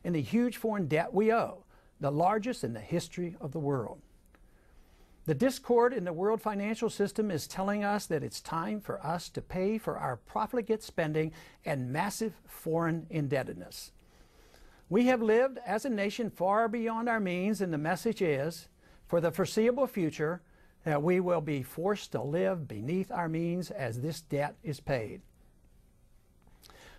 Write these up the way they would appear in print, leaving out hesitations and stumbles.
in the huge foreign debt we owe, the largest in the history of the world. The discord in the world financial system is telling us that it's time for us to pay for our profligate spending and massive foreign indebtedness. We have lived as a nation far beyond our means, and the message is, for the foreseeable future, that we will be forced to live beneath our means as this debt is paid.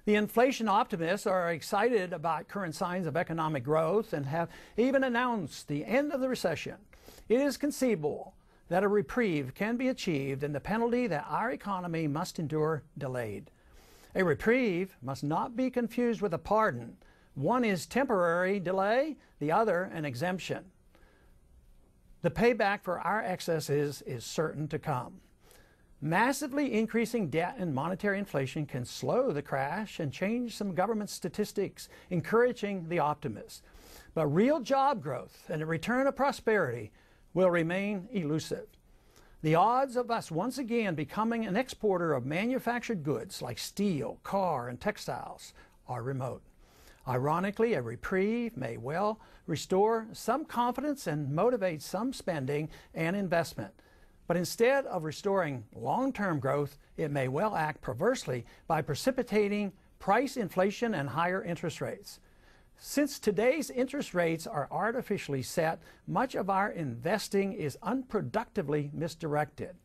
The inflation optimists are excited about current signs of economic growth and have even announced the end of the recession. It is conceivable that a reprieve can be achieved and the penalty that our economy must endure delayed. A reprieve must not be confused with a pardon. One is temporary delay, the other an exemption. The payback for our excesses is certain to come. Massively increasing debt and monetary inflation can slow the crash and change some government statistics, encouraging the optimists. But real job growth and a return of prosperity will remain elusive. The odds of us once again becoming an exporter of manufactured goods like steel, car, and textiles are remote. Ironically, a reprieve may well restore some confidence and motivate some spending and investment. But instead of restoring long-term growth, it may well act perversely by precipitating price inflation and higher interest rates. Since today's interest rates are artificially set, much of our investing is unproductively misdirected.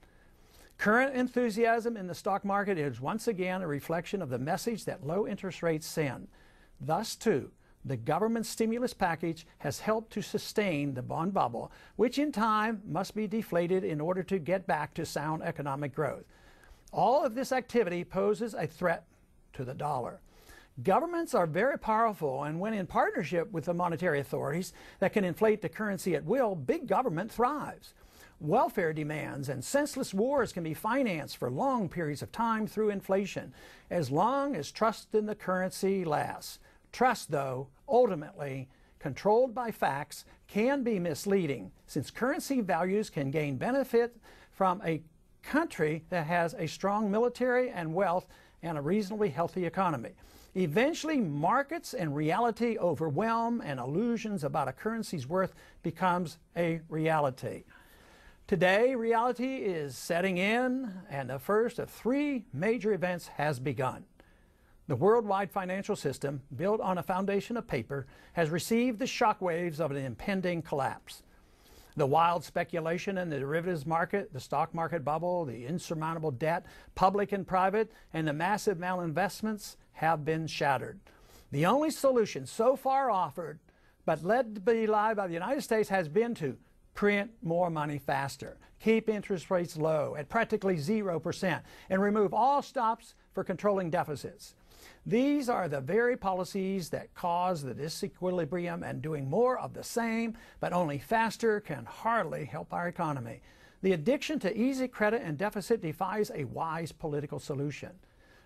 Current enthusiasm in the stock market is once again a reflection of the message that low interest rates send. Thus, too, the government stimulus package has helped to sustain the bond bubble, which in time must be deflated in order to get back to sound economic growth. All of this activity poses a threat to the dollar. Governments are very powerful, and when in partnership with the monetary authorities that can inflate the currency at will, big government thrives. Welfare demands and senseless wars can be financed for long periods of time through inflation, as long as trust in the currency lasts. Trust, though, ultimately controlled by facts, can be misleading, since currency values can gain benefit from a country that has a strong military and wealth and a reasonably healthy economy. Eventually, markets and reality overwhelm, and illusions about a currency's worth becomes a reality. Today, reality is setting in, and the first of three major events has begun. The worldwide financial system, built on a foundation of paper, has received the shockwaves of an impending collapse. The wild speculation in the derivatives market, the stock market bubble, the insurmountable debt, public and private, and the massive malinvestments have been shattered. The only solution so far offered, but led to be lied by the United States, has been to print more money faster, keep interest rates low at practically 0%, and remove all stops for controlling deficits. These are the very policies that cause the disequilibrium, and doing more of the same, but only faster, can hardly help our economy. The addiction to easy credit and deficit defies a wise political solution.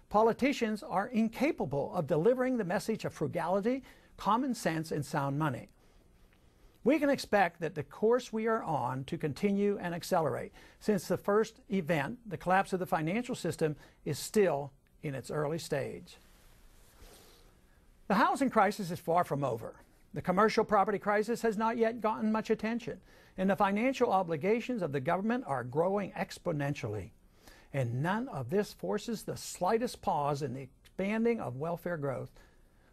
Politicians are incapable of delivering the message of frugality, common sense, and sound money. We can expect that the course we are on to continue and accelerate, since the first event, the collapse of the financial system, is still in its early stage. The housing crisis is far from over. The commercial property crisis has not yet gotten much attention, and the financial obligations of the government are growing exponentially. And none of this forces the slightest pause in the expanding of welfare growth.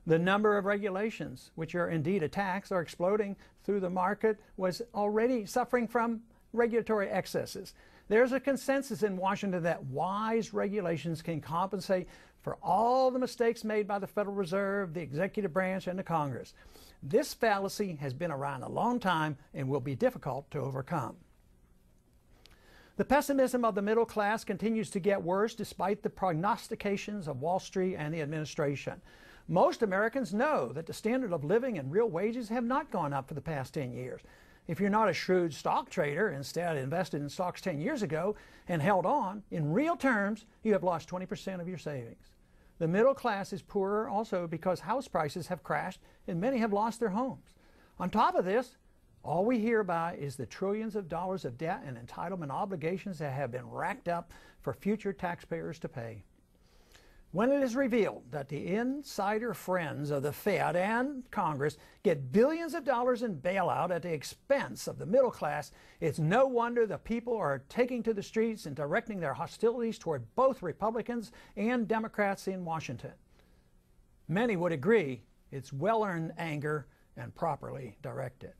The number of regulations, which are indeed a tax, are exploding through the market, was already suffering from regulatory excesses. There's a consensus in Washington that wise regulations can compensate for all the mistakes made by the Federal Reserve, the executive branch, and the Congress. This fallacy has been around a long time and will be difficult to overcome. The pessimism of the middle class continues to get worse despite the prognostications of Wall Street and the administration. Most Americans know that the standard of living and real wages have not gone up for the past 10 years. If you're not a shrewd stock trader, instead invested in stocks 10 years ago and held on, in real terms, you have lost 20% of your savings. The middle class is poorer also because house prices have crashed and many have lost their homes. On top of this, all we hear about is the trillions of dollars of debt and entitlement obligations that have been racked up for future taxpayers to pay. When it is revealed that the insider friends of the Fed and Congress get billions of dollars in bailout at the expense of the middle class, it's no wonder the people are taking to the streets and directing their hostilities toward both Republicans and Democrats in Washington. Many would agree it's well-earned anger and properly directed.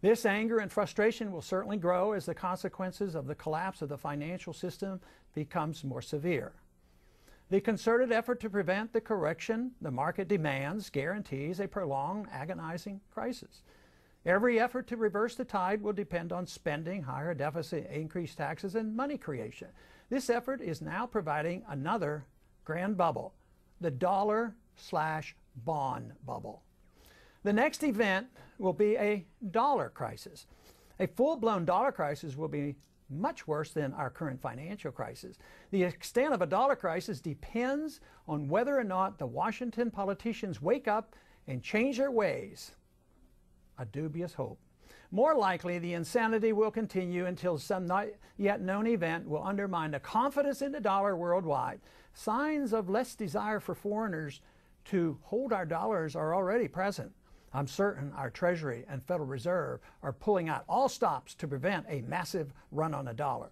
This anger and frustration will certainly grow as the consequences of the collapse of the financial system becomes more severe. The concerted effort to prevent the correction the market demands guarantees a prolonged, agonizing crisis. Every effort to reverse the tide will depend on spending, higher deficit, increased taxes, and money creation. This effort is now providing another grand bubble, the dollar/bond bubble. The next event will be a dollar crisis. A full-blown dollar crisis will be much worse than our current financial crisis. The extent of a dollar crisis depends on whether or not the Washington politicians wake up and change their ways. A dubious hope. More likely, the insanity will continue until some not yet known event will undermine the confidence in the dollar worldwide. Signs of less desire for foreigners to hold our dollars are already present. I'm certain our Treasury and Federal Reserve are pulling out all stops to prevent a massive run on the dollar.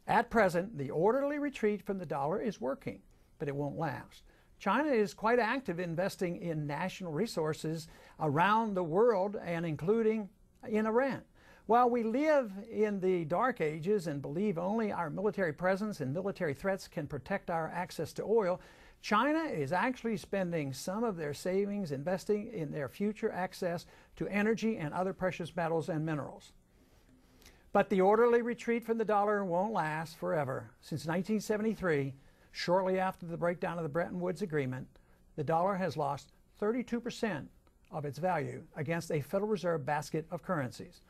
At present, the orderly retreat from the dollar is working, but it won't last. China is quite active investing in national resources around the world and including in Iran. While we live in the dark ages and believe only our military presence and military threats can protect our access to oil, China is actually spending some of their savings investing in their future access to energy and other precious metals and minerals. But the orderly retreat from the dollar won't last forever. Since 1973, shortly after the breakdown of the Bretton Woods Agreement, the dollar has lost 32% of its value against a Federal Reserve basket of currencies.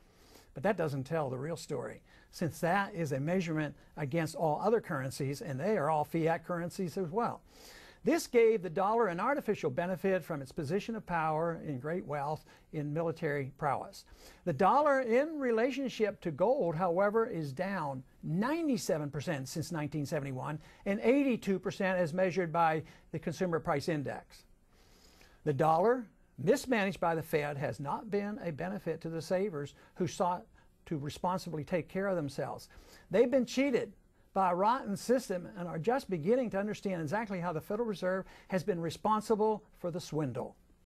But that doesn't tell the real story, since that is a measurement against all other currencies, and they are all fiat currencies as well. This gave the dollar an artificial benefit from its position of power in great wealth in military prowess. The dollar in relationship to gold, however, is down 97% since 1971 and 82% as measured by the Consumer Price Index. The dollar, mismanaged by the Fed, has not been a benefit to the savers who sought to responsibly take care of themselves. They've been cheated by a rotten system and are just beginning to understand exactly how the Federal Reserve has been responsible for the swindle.